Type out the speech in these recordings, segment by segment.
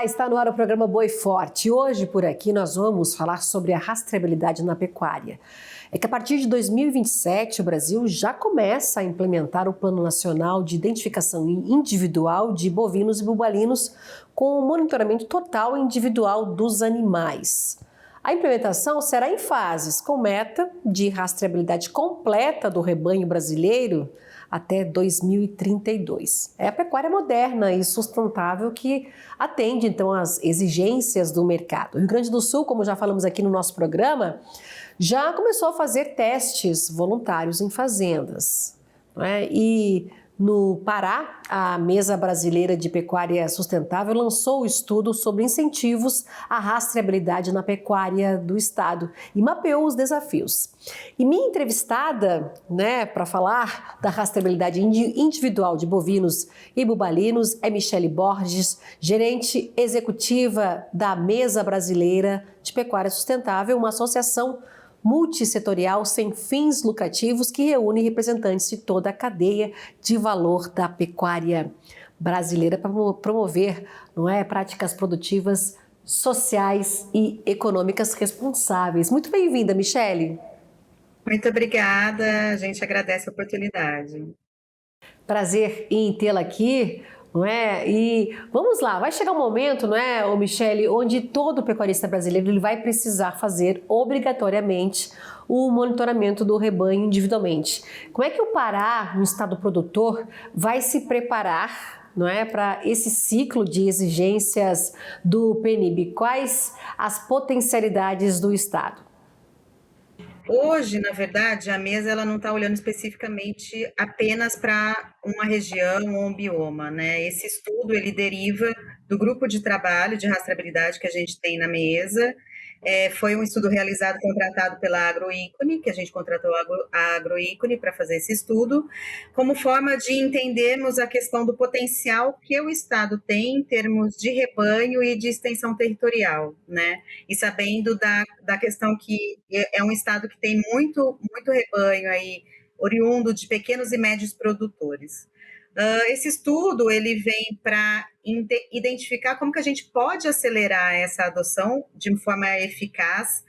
Está no ar o programa Boi Forte. Hoje, por aqui, nós vamos falar sobre a rastreabilidade na pecuária. É que a partir de 2027, o Brasil já começa a implementar o Plano Nacional de Identificação Individual de Bovinos e Bubalinos com o monitoramento total e individual dos animais. A implementação será em fases, com meta de rastreabilidade completa do rebanho brasileiro até 2032. É a pecuária moderna e sustentável que atende, então, às exigências do mercado. O Rio Grande do Sul, como já falamos aqui no nosso programa, já começou a fazer testes voluntários em fazendas, não é? E no Pará, a Mesa Brasileira de Pecuária Sustentável lançou o estudo sobre incentivos à rastreabilidade na pecuária do estado e mapeou os desafios. E minha entrevistada, para falar da rastreabilidade individual de bovinos e bubalinos é Michele Borges, gerente executiva da Mesa Brasileira de Pecuária Sustentável, uma associação multissetorial sem fins lucrativos que reúne representantes de toda a cadeia de valor da pecuária brasileira para promover, práticas produtivas, sociais e econômicas responsáveis. Muito bem-vinda, Michele. Muito obrigada, a gente agradece a oportunidade. Prazer em tê-la aqui. E vamos lá, vai chegar um momento, Michele, onde todo pecuarista brasileiro ele vai precisar fazer obrigatoriamente o monitoramento do rebanho individualmente. Como é que o Pará, no estado produtor, vai se preparar para esse ciclo de exigências do PNIB? Quais as potencialidades do estado? Hoje, na verdade, a mesa ela não está olhando especificamente apenas para uma região ou um bioma, né? Esse estudo ele deriva do grupo de trabalho de rastreabilidade que a gente tem na mesa. Foi um estudo realizado, contratado pela Agroícone, que a gente contratou a Agroícone para fazer esse estudo, como forma de entendermos a questão do potencial que o Estado tem em termos de rebanho e de extensão territorial, né? E sabendo da questão que é um Estado que tem muito rebanho aí, oriundo de pequenos e médios produtores. Esse estudo ele vem para identificar como que a gente pode acelerar essa adoção de forma eficaz,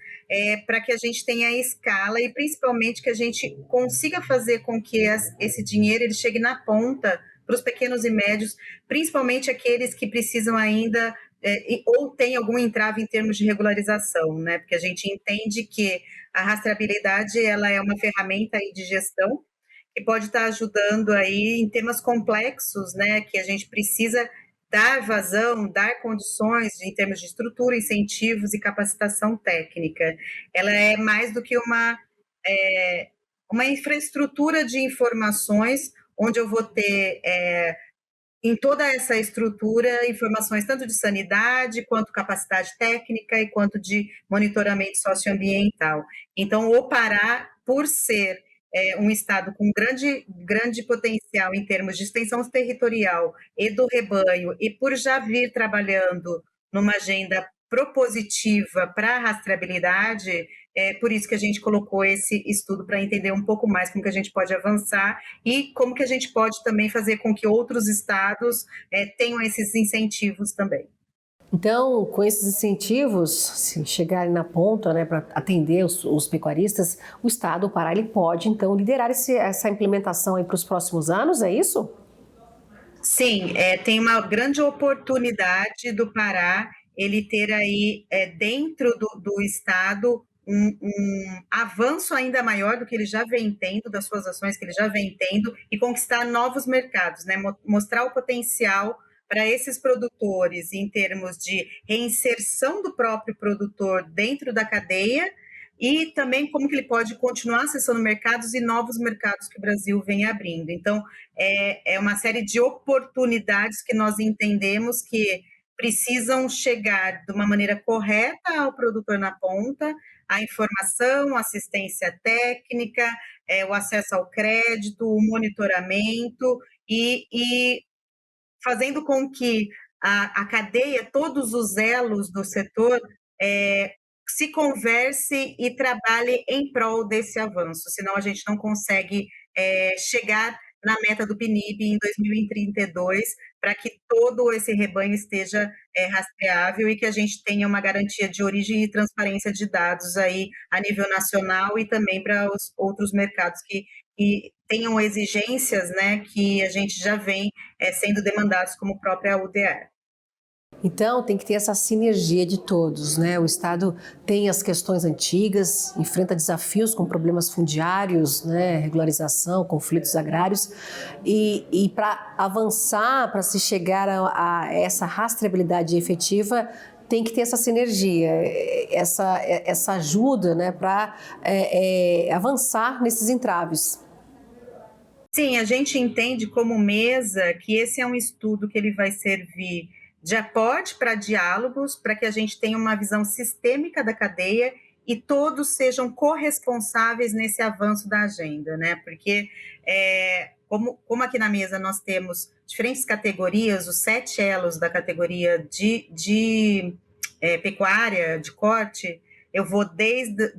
para que a gente tenha escala e principalmente que a gente consiga fazer com que esse dinheiro ele chegue na ponta para os pequenos e médios, principalmente aqueles que precisam ainda ou tem algum entrave em termos de regularização, né? Porque a gente entende que a rastreabilidade ela é uma ferramenta aí de gestão que pode estar ajudando aí em temas complexos, né, que a gente precisa dar vazão, dar condições em termos de estrutura, incentivos e capacitação técnica. Ela é mais do que uma infraestrutura de informações, onde eu vou ter em toda essa estrutura informações tanto de sanidade, quanto capacidade técnica e quanto de monitoramento socioambiental. Então, o Pará, por ser um estado com grande potencial em termos de extensão territorial e do rebanho, e por já vir trabalhando numa agenda propositiva para a rastreabilidade, é por isso que a gente colocou esse estudo para entender um pouco mais como que a gente pode avançar e como que a gente pode também fazer com que outros estados tenham esses incentivos também. Então, com esses incentivos, se chegarem na ponta, para atender os pecuaristas, o Estado, o Pará, ele pode, então, liderar essa implementação para os próximos anos, é isso? Sim, tem uma grande oportunidade do Pará, ele ter aí, dentro do Estado, um avanço ainda maior do que ele já vem tendo, das suas ações que ele já vem tendo, e conquistar novos mercados, né? Mostrar o potencial para esses produtores em termos de reinserção do próprio produtor dentro da cadeia e também como que ele pode continuar acessando mercados e novos mercados que o Brasil vem abrindo. Então, é uma série de oportunidades que nós entendemos que precisam chegar de uma maneira correta ao produtor na ponta, a informação, assistência técnica, o acesso ao crédito, o monitoramento e fazendo com que a cadeia, todos os elos do setor se converse e trabalhe em prol desse avanço, senão a gente não consegue chegar na meta do PNIB em 2032, para que todo esse rebanho esteja rastreável e que a gente tenha uma garantia de origem e transparência de dados aí a nível nacional e também para os outros mercados que tenham exigências, né, que a gente já vem sendo demandados como própria UDR. Então, tem que ter essa sinergia de todos, né? O Estado tem as questões antigas, enfrenta desafios com problemas fundiários, né? Regularização, conflitos agrários, e para avançar, para se chegar a essa rastreabilidade efetiva, tem que ter essa sinergia, essa ajuda, né? Para avançar nesses entraves. Sim, a gente entende como mesa que esse é um estudo que ele vai servir de aporte para diálogos, para que a gente tenha uma visão sistêmica da cadeia e todos sejam corresponsáveis nesse avanço da agenda, né? Porque, como aqui na mesa nós temos diferentes categorias, os 7 elos da categoria de pecuária, de corte, eu vou desde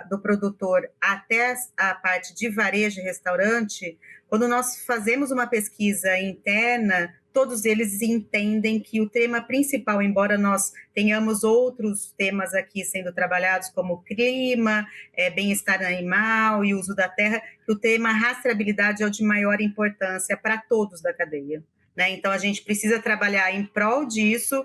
do produtor até a parte de varejo e restaurante. Quando nós fazemos uma pesquisa interna, todos eles entendem que o tema principal, embora nós tenhamos outros temas aqui sendo trabalhados, como clima, bem-estar animal e uso da terra, que o tema rastreabilidade é o de maior importância para todos da cadeia, né? Então, a gente precisa trabalhar em prol disso,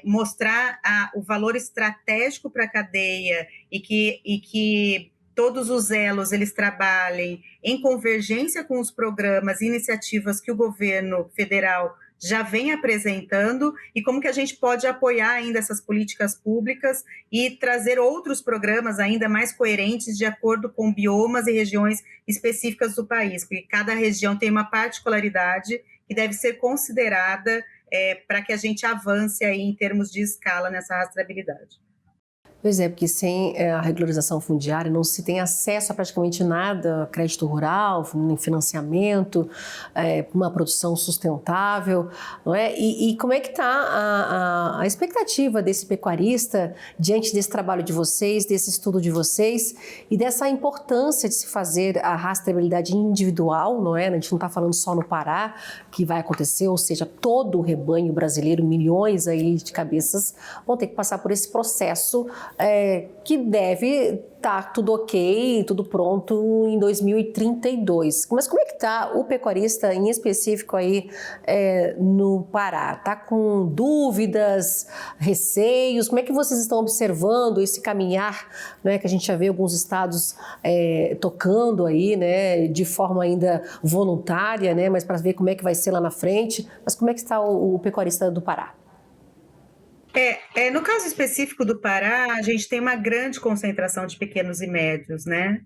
mostrar o valor estratégico para a cadeia e que todos os elos eles trabalhem em convergência com os programas e iniciativas que o governo federal já vem apresentando e como que a gente pode apoiar ainda essas políticas públicas e trazer outros programas ainda mais coerentes de acordo com biomas e regiões específicas do país, porque cada região tem uma particularidade que deve ser considerada para que a gente avance aí em termos de escala nessa rastreabilidade. Pois é, porque sem a regularização fundiária não se tem acesso a praticamente nada, crédito rural, financiamento, uma produção sustentável, não é? E como é que está a expectativa desse pecuarista diante desse trabalho de vocês, desse estudo de vocês e dessa importância de se fazer a rastreabilidade individual, não é? A gente não está falando só no Pará que vai acontecer, ou seja, todo o rebanho brasileiro, milhões aí de cabeças vão ter que passar por esse processo que deve estar tudo ok, tudo pronto em 2032. Mas como é que está o pecuarista em específico aí no Pará? Está com dúvidas, receios? Como é que vocês estão observando esse caminhar, né, que a gente já vê alguns estados tocando aí, né, de forma ainda voluntária, né, mas para ver como é que vai ser lá na frente. Mas como é que está o pecuarista do Pará? No caso específico do Pará, a gente tem uma grande concentração de pequenos e médios, né?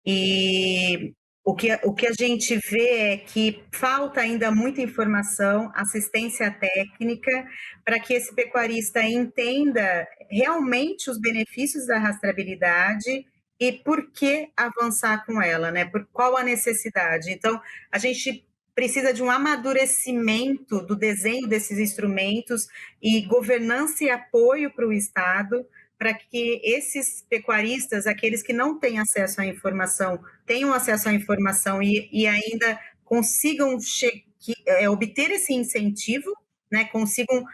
E o que a gente vê é que falta ainda muita informação, assistência técnica, para que esse pecuarista entenda realmente os benefícios da rastreabilidade e por que avançar com ela, né? Por qual a necessidade. Então, a gente precisa de um amadurecimento do desenho desses instrumentos e governança e apoio para o Estado, para que esses pecuaristas, aqueles que não têm acesso à informação, tenham acesso à informação e ainda consigam obter esse incentivo, né, consigam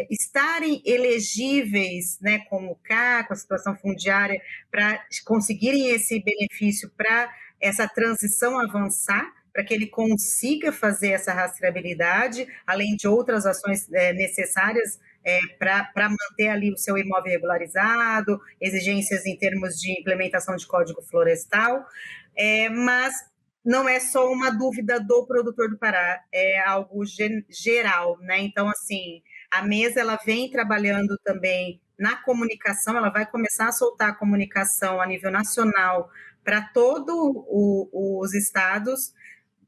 estarem elegíveis, né, com o CA, com a situação fundiária, para conseguirem esse benefício para essa transição avançar, para que ele consiga fazer essa rastreabilidade, além de outras ações necessárias para manter ali o seu imóvel regularizado, exigências em termos de implementação de código florestal, mas não é só uma dúvida do produtor do Pará, é algo geral, né? Então, assim, a mesa ela vem trabalhando também na comunicação, ela vai começar a soltar a comunicação a nível nacional para todos os estados,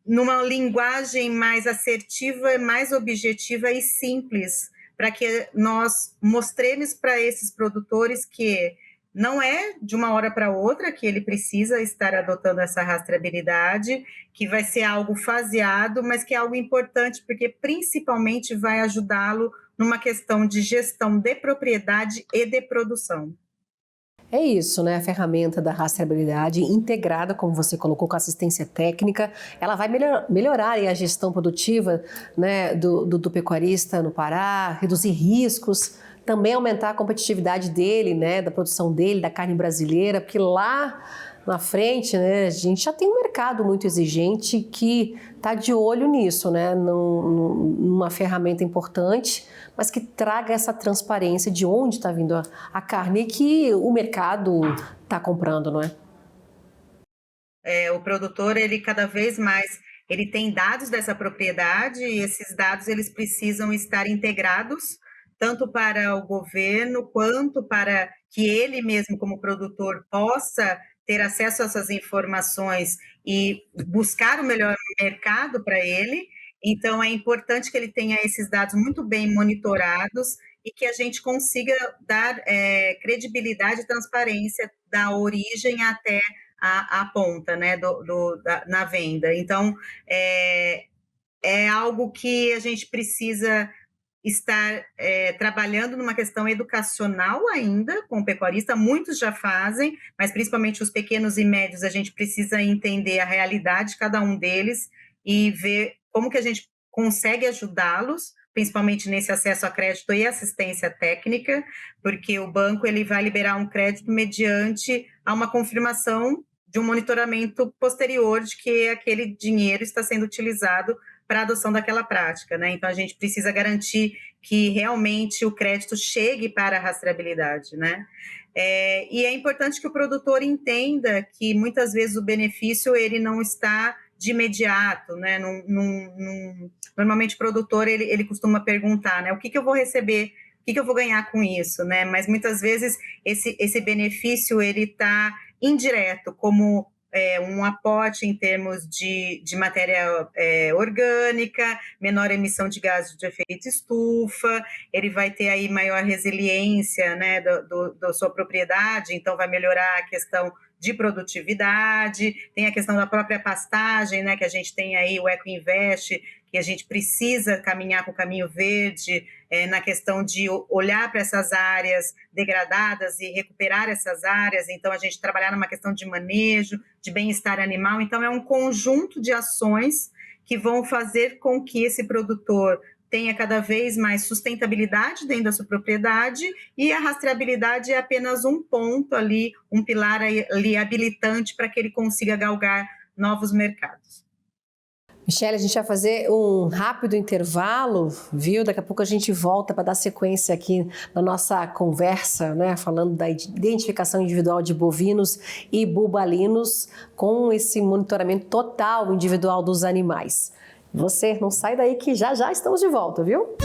numa linguagem mais assertiva, mais objetiva e simples, para que nós mostremos para esses produtores que não é de uma hora para outra que ele precisa estar adotando essa rastreabilidade, que vai ser algo faseado, mas que é algo importante, porque principalmente vai ajudá-lo numa questão de gestão de propriedade e de produção. É isso, né? A ferramenta da rastreabilidade integrada, como você colocou, com assistência técnica, ela vai melhorar aí a gestão produtiva, né, do pecuarista no Pará, reduzir riscos, também aumentar a competitividade dele, né, da produção dele, da carne brasileira, porque lá na frente, né, a gente já tem um mercado muito exigente que está de olho nisso, né, numa ferramenta importante, mas que traga essa transparência de onde está vindo a carne que o mercado está comprando, não é? O produtor, ele cada vez mais, ele tem dados dessa propriedade e esses dados eles precisam estar integrados tanto para o governo quanto para que ele mesmo como produtor possa ter acesso a essas informações e buscar o melhor mercado para ele. Então é importante que ele tenha esses dados muito bem monitorados e que a gente consiga dar credibilidade e transparência da origem até a ponta, né, na venda. Então, é algo que a gente precisa estar trabalhando numa questão educacional ainda com o pecuarista, muitos já fazem, mas principalmente os pequenos e médios, a gente precisa entender a realidade de cada um deles e ver como que a gente consegue ajudá-los, principalmente nesse acesso a crédito e assistência técnica, porque o banco ele vai liberar um crédito mediante a uma confirmação de um monitoramento posterior de que aquele dinheiro está sendo utilizado para a adoção daquela prática, né? Então, a gente precisa garantir que realmente o crédito chegue para a rastreabilidade, né? E é importante que o produtor entenda que, muitas vezes, o benefício ele não está de imediato, né? Normalmente, o produtor ele costuma perguntar, né? O que eu vou receber? O que eu vou ganhar com isso, né? Mas, muitas vezes, esse benefício ele está indireto, como um aporte em termos de matéria orgânica, menor emissão de gases de efeito estufa, ele vai ter aí maior resiliência, né, da sua propriedade, então vai melhorar a questão de produtividade, tem a questão da própria pastagem, né, que a gente tem aí o Ecoinvest, que a gente precisa caminhar com o caminho verde, na questão de olhar para essas áreas degradadas e recuperar essas áreas, então a gente trabalhar numa questão de manejo, de bem-estar animal, então é um conjunto de ações que vão fazer com que esse produtor tenha cada vez mais sustentabilidade dentro da sua propriedade e a rastreabilidade é apenas um ponto ali, um pilar ali habilitante para que ele consiga galgar novos mercados. Michele, a gente vai fazer um rápido intervalo, viu? Daqui a pouco a gente volta para dar sequência aqui na nossa conversa, né? Falando da identificação individual de bovinos e bubalinos com esse monitoramento total individual dos animais. Você não sai daí que já já estamos de volta, viu?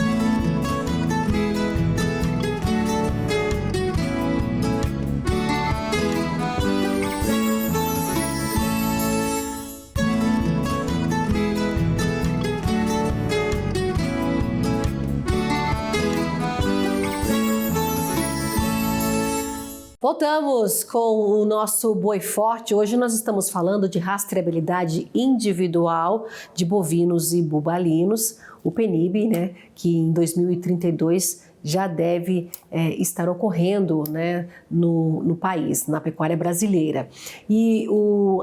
Voltamos com o nosso Boi Forte. Hoje nós estamos falando de rastreabilidade individual de bovinos e bubalinos, o PNIB, né, que em 2032 já deve estar ocorrendo, né, no país, na pecuária brasileira. E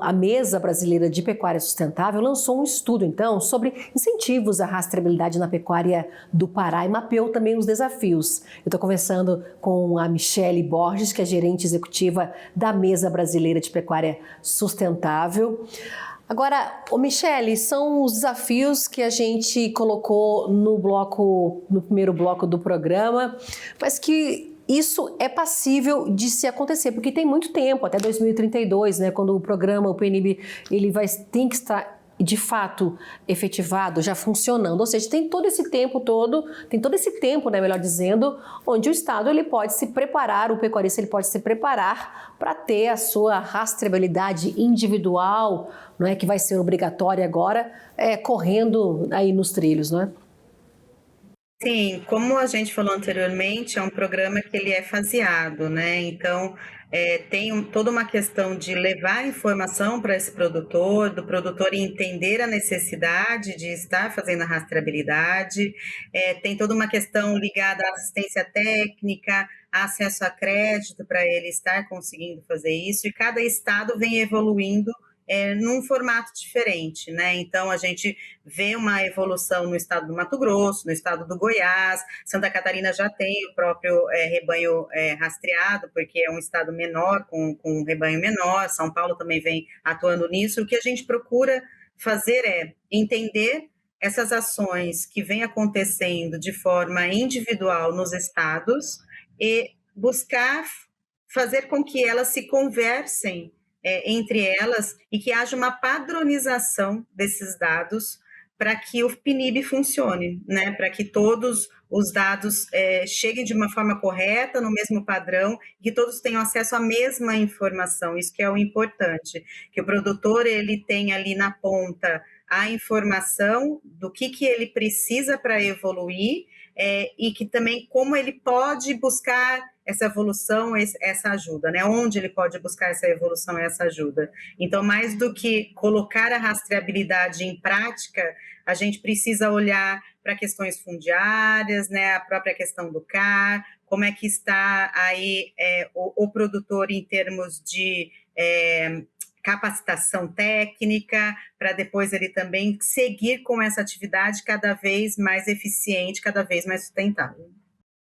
a Mesa Brasileira de Pecuária Sustentável lançou um estudo, então, sobre incentivos à rastreabilidade na pecuária do Pará e mapeou também os desafios. Eu estou conversando com a Michele Borges, que é gerente executiva da Mesa Brasileira de Pecuária Sustentável. Agora, Michele, são os desafios que a gente colocou no primeiro bloco do programa, mas que isso é passível de se acontecer, porque tem muito tempo, até 2032, né, quando o programa, o PNIB, tem que estar de fato efetivado, já funcionando, ou seja, tem todo esse tempo, né, melhor dizendo, onde o Estado ele pode se preparar, o pecuarista ele pode se preparar para ter a sua rastreabilidade individual, não é, que vai ser obrigatória agora, correndo aí nos trilhos, não é? Sim, como a gente falou anteriormente, é um programa que ele é faseado, né? Então, tem toda uma questão de levar informação para esse produtor, do produtor entender a necessidade de estar fazendo a rastreabilidade, tem toda uma questão ligada à assistência técnica, acesso a crédito para ele estar conseguindo fazer isso, e cada estado vem evoluindo num formato diferente, né? Então, a gente vê uma evolução no estado do Mato Grosso, no estado do Goiás, Santa Catarina já tem o próprio rebanho rastreado, porque é um estado menor, com um rebanho menor, São Paulo também vem atuando nisso. O que a gente procura fazer é entender essas ações que vêm acontecendo de forma individual nos estados e buscar fazer com que elas se conversem entre elas e que haja uma padronização desses dados para que o PNIB funcione, né? Para que todos os dados cheguem de uma forma correta, no mesmo padrão, e que todos tenham acesso à mesma informação. Isso que é o importante, que o produtor ele tenha ali na ponta a informação do que ele precisa para evoluir e que também como ele pode buscar essa evolução, essa ajuda, né? Onde ele pode buscar essa evolução, essa ajuda. Então, mais do que colocar a rastreabilidade em prática, a gente precisa olhar para questões fundiárias, né? A própria questão do CAR, como é que está aí o produtor em termos de capacitação técnica, para depois ele também seguir com essa atividade cada vez mais eficiente, cada vez mais sustentável.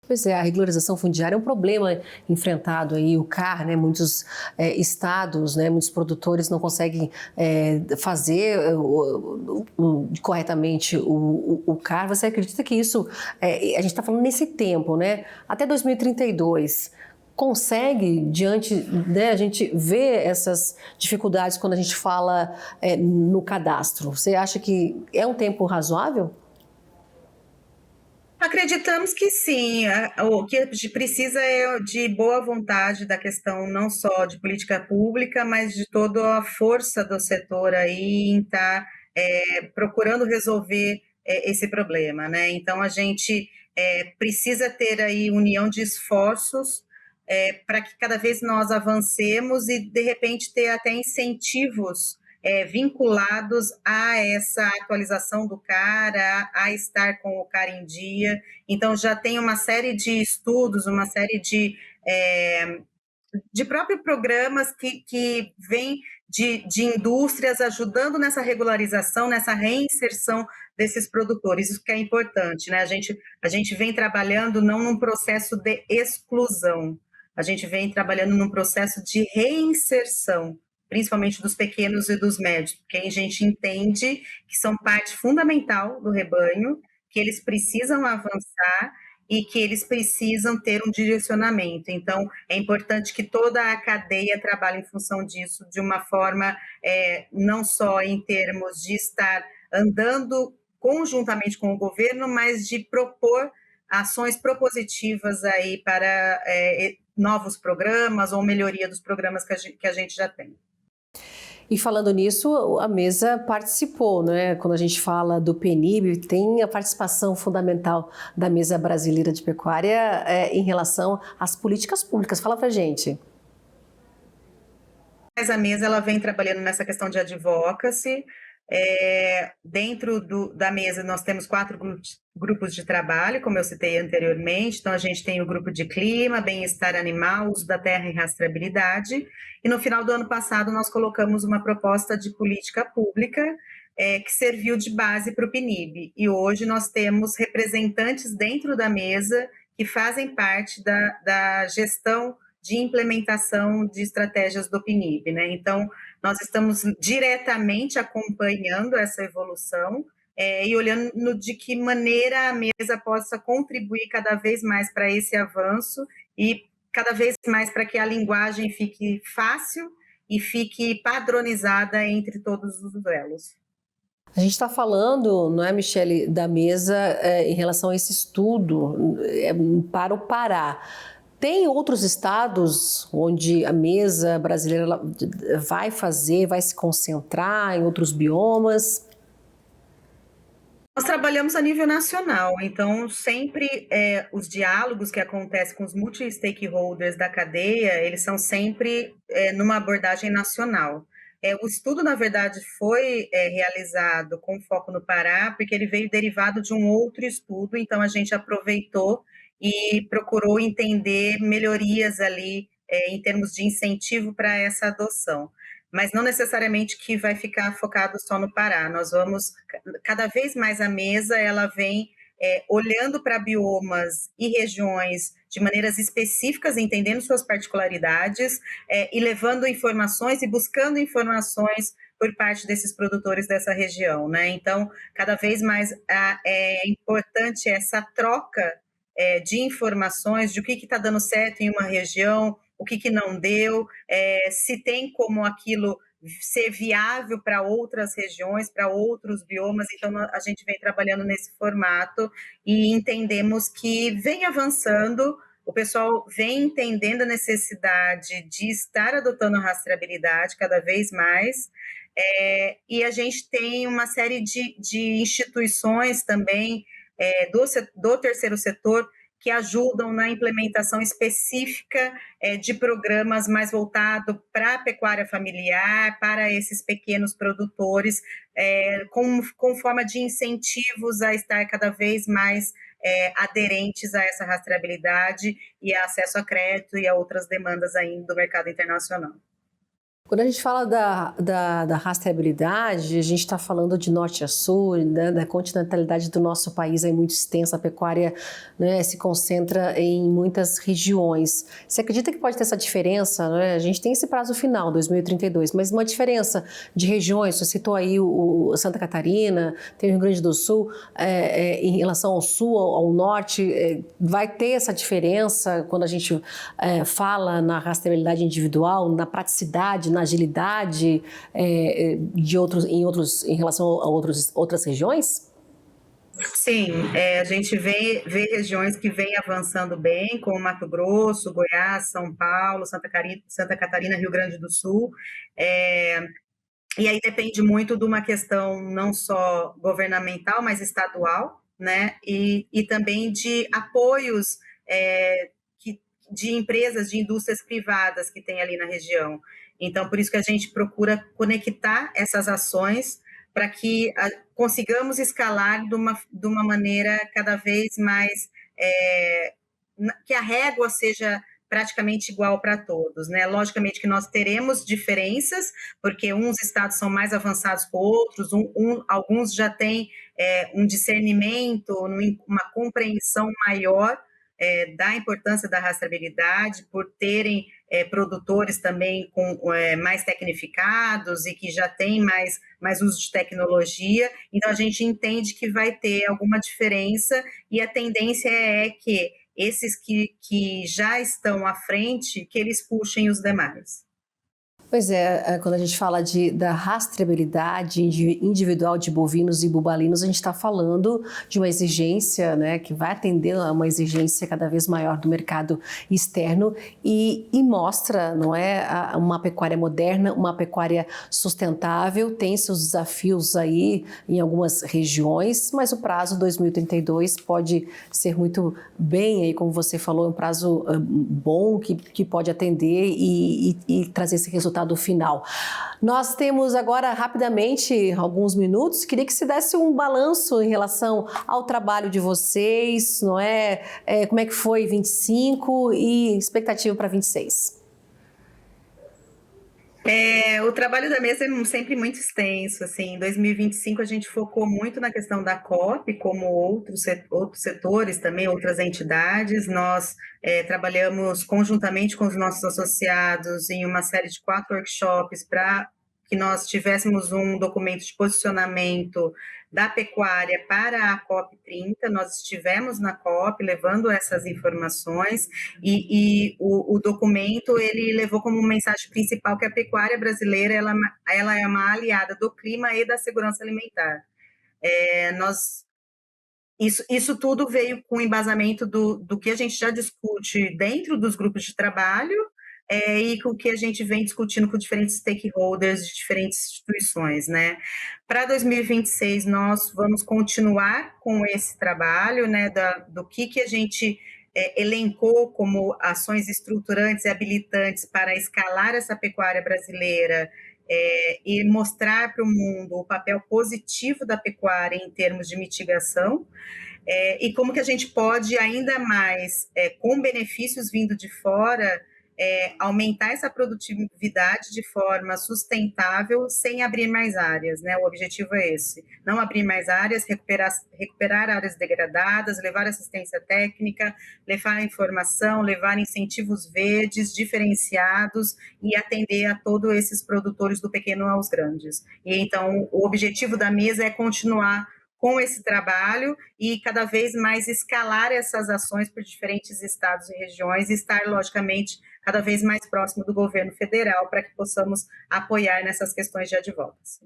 Pois é, a regularização fundiária é um problema enfrentado aí, o CAR, né? Muitos estados, né? Muitos produtores não conseguem fazer corretamente o CAR. Você acredita que isso, a gente está falando nesse tempo, né? Até 2032, consegue, diante, né, a gente vê essas dificuldades quando a gente fala no cadastro. Você acha que é um tempo razoável? Acreditamos que sim. O que a gente precisa é de boa vontade da questão não só de política pública, mas de toda a força do setor aí em estar procurando resolver esse problema, né? Então a gente precisa ter aí união de esforços para que cada vez nós avancemos e de repente ter até incentivos vinculados a essa atualização do CAR, a estar com o CAR em dia. Então, já tem uma série de estudos, uma série de próprios programas que vêm de indústrias ajudando nessa regularização, nessa reinserção desses produtores. Isso que é importante, né? A gente vem trabalhando não num processo de exclusão, a gente vem trabalhando num processo de reinserção, principalmente dos pequenos e dos médios, porque a gente entende que são parte fundamental do rebanho, que eles precisam avançar e que eles precisam ter um direcionamento. Então, é importante que toda a cadeia trabalhe em função disso, de uma forma não só em termos de estar andando conjuntamente com o governo, mas de propor ações propositivas aí para novos programas ou melhoria dos programas que a gente já tem. E falando nisso, a mesa participou, né? Quando a gente fala do PNIB, tem a participação fundamental da Mesa Brasileira de Pecuária em relação às políticas públicas. Fala pra gente. Mas a mesa ela vem trabalhando nessa questão de advocacy. Dentro da mesa nós temos 4 grupos de trabalho, como eu citei anteriormente. Então a gente tem o grupo de clima, bem-estar animal, uso da terra e rastreabilidade, e no final do ano passado nós colocamos uma proposta de política pública que serviu de base para o PNIB, e hoje nós temos representantes dentro da mesa que fazem parte da gestão de implementação de estratégias do PNIB, né? Então, nós estamos diretamente acompanhando essa evolução e olhando de que maneira a mesa possa contribuir cada vez mais para esse avanço e cada vez mais para que a linguagem fique fácil e fique padronizada entre todos os elos. A gente está falando, não é, Michele, da mesa em relação a esse estudo para o Pará. Tem outros estados onde a mesa brasileira vai se concentrar em outros biomas? Nós trabalhamos a nível nacional, então sempre os diálogos que acontecem com os multi-stakeholders da cadeia, eles são sempre numa abordagem nacional. O estudo, na verdade, foi realizado com foco no Pará, porque ele veio derivado de um outro estudo, então a gente aproveitou e procurou entender melhorias ali em termos de incentivo para essa adoção. Mas não necessariamente que vai ficar focado só no Pará. Nós vamos, cada vez mais a mesa, ela vem olhando para biomas e regiões de maneiras específicas, entendendo suas particularidades e levando informações e buscando informações por parte desses produtores dessa região, né? Então, cada vez mais é importante essa troca de informações de o que está dando certo em uma região, o que não deu, se tem como aquilo ser viável para outras regiões, para outros biomas. Então, a gente vem trabalhando nesse formato e entendemos que vem avançando, o pessoal vem entendendo a necessidade de estar adotando a rastreabilidade cada vez mais, e a gente tem uma série de instituições também do terceiro setor que ajudam na implementação específica de programas mais voltados para a pecuária familiar, para esses pequenos produtores, com forma de incentivos a estar cada vez mais aderentes a essa rastreabilidade e a acesso a crédito e a outras demandas ainda do mercado internacional. Quando a gente fala da rastreabilidade, a gente está falando de norte a sul, né, da continentalidade do nosso país é muito extensa, a pecuária, né, se concentra em muitas regiões. Você acredita que pode ter essa diferença? Né? A gente tem esse prazo final, 2032, mas uma diferença de regiões, você citou aí o Santa Catarina, tem o Rio Grande do Sul, em relação ao sul, ao norte, vai ter essa diferença quando a gente fala na rastreabilidade individual, na praticidade, na agilidade em relação a outras regiões? Sim, a gente vê regiões que vêm avançando bem, como Mato Grosso, Goiás, São Paulo, Santa Catarina, Rio Grande do Sul. E aí depende muito de uma questão não só governamental, mas estadual, né? E também de apoios de empresas, de indústrias privadas que tem ali na região. Então, por isso que a gente procura conectar essas ações para que consigamos escalar de uma maneira cada vez mais que a régua seja praticamente igual para todos, né? Logicamente que nós teremos diferenças, porque uns estados são mais avançados que outros, alguns já têm um discernimento, uma compreensão maior da importância da rastreabilidade, por terem produtores também mais tecnificados e que já têm mais uso de tecnologia. Então, a gente entende que vai ter alguma diferença e a tendência é que esses que já estão à frente, que eles puxem os demais. Pois quando a gente fala da rastreabilidade individual de bovinos e bubalinos, a gente está falando de uma exigência, né, que vai atender a uma exigência cada vez maior do mercado externo e mostra, não é, uma pecuária moderna, uma pecuária sustentável, tem seus desafios aí em algumas regiões, mas o prazo 2032 pode ser muito bem, aí, como você falou, um prazo bom que pode atender e trazer esse resultado do final. Nós temos agora rapidamente alguns minutos, queria que se desse um balanço em relação ao trabalho de vocês, não é? Como é que foi 25 e expectativa para 26? O trabalho da mesa é sempre muito extenso, assim, em 2025 a gente focou muito na questão da COP, como outros setores também, outras entidades, nós trabalhamos conjuntamente com os nossos associados em uma série de 4 workshops para que nós tivéssemos um documento de posicionamento da pecuária para a COP30, nós estivemos na COP levando essas informações e o documento ele levou como mensagem principal que a pecuária brasileira ela é uma aliada do clima e da segurança alimentar. Isso tudo veio com embasamento do que a gente já discute dentro dos grupos de trabalho e com o que a gente vem discutindo com diferentes stakeholders de diferentes instituições, né? Para 2026, nós vamos continuar com esse trabalho, né, do que a gente elencou como ações estruturantes e habilitantes para escalar essa pecuária brasileira e mostrar para o mundo o papel positivo da pecuária em termos de mitigação. E como que a gente pode ainda mais, com benefícios vindo de fora, aumentar essa produtividade de forma sustentável sem abrir mais áreas, né? O objetivo é esse, não abrir mais áreas, recuperar áreas degradadas, levar assistência técnica, levar informação, levar incentivos verdes diferenciados e atender a todos esses produtores do pequeno aos grandes. E então o objetivo da mesa é continuar com esse trabalho e cada vez mais escalar essas ações por diferentes estados e regiões e estar, logicamente, cada vez mais próximo do governo federal para que possamos apoiar nessas questões de advocacy.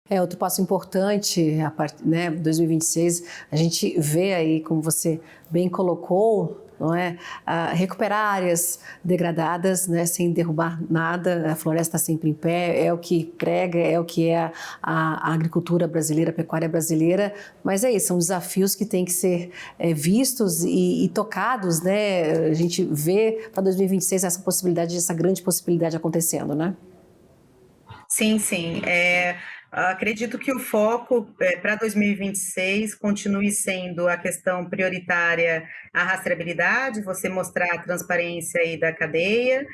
Outro passo importante, né, 2026, a gente vê aí, como você bem colocou, não é? Recuperar áreas degradadas, né, sem derrubar nada, a floresta sempre em pé, é o que prega, é o que é a agricultura brasileira, a pecuária brasileira, mas é isso, são desafios que têm que ser vistos e tocados, né? A gente vê para 2026 essa possibilidade, essa grande possibilidade acontecendo, né? Sim, sim. Acredito que o foco para 2026 continue sendo a questão prioritária, a rastreabilidade, você mostrar a transparência aí da cadeia,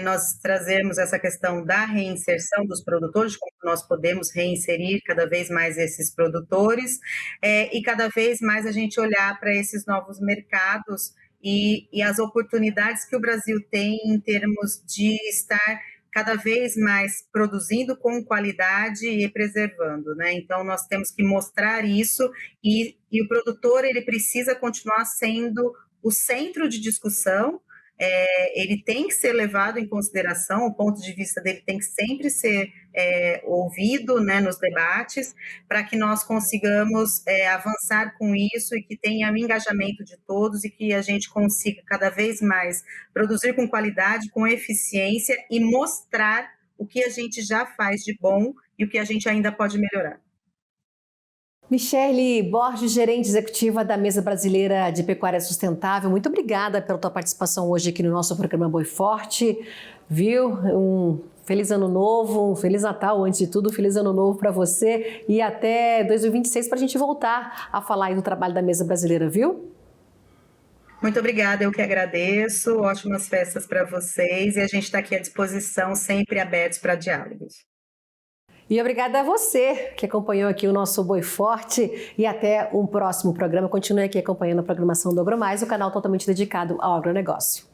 nós trazemos essa questão da reinserção dos produtores, como nós podemos reinserir cada vez mais esses produtores, e cada vez mais a gente olhar para esses novos mercados e as oportunidades que o Brasil tem em termos de estar cada vez mais produzindo com qualidade e preservando, né? Então, nós temos que mostrar isso e o produtor, ele precisa continuar sendo o centro de discussão, ele tem que ser levado em consideração, o ponto de vista dele tem que sempre ser ouvido, né, nos debates, para que nós consigamos avançar com isso e que tenha o engajamento de todos e que a gente consiga cada vez mais produzir com qualidade, com eficiência e mostrar o que a gente já faz de bom e o que a gente ainda pode melhorar. Michele Borges, gerente executiva da Mesa Brasileira de Pecuária Sustentável, muito obrigada pela tua participação hoje aqui no nosso programa Boi Forte, viu? Um feliz ano novo, um feliz Natal, antes de tudo, um feliz ano novo para você e até 2026 para a gente voltar a falar aí do trabalho da Mesa Brasileira, viu? Muito obrigada, eu que agradeço, ótimas festas para vocês e a gente está aqui à disposição, sempre abertos para diálogos. E obrigada a você que acompanhou aqui o nosso Boi Forte e até um próximo programa. Continue aqui acompanhando a programação do AgroMais, o canal totalmente dedicado ao agronegócio.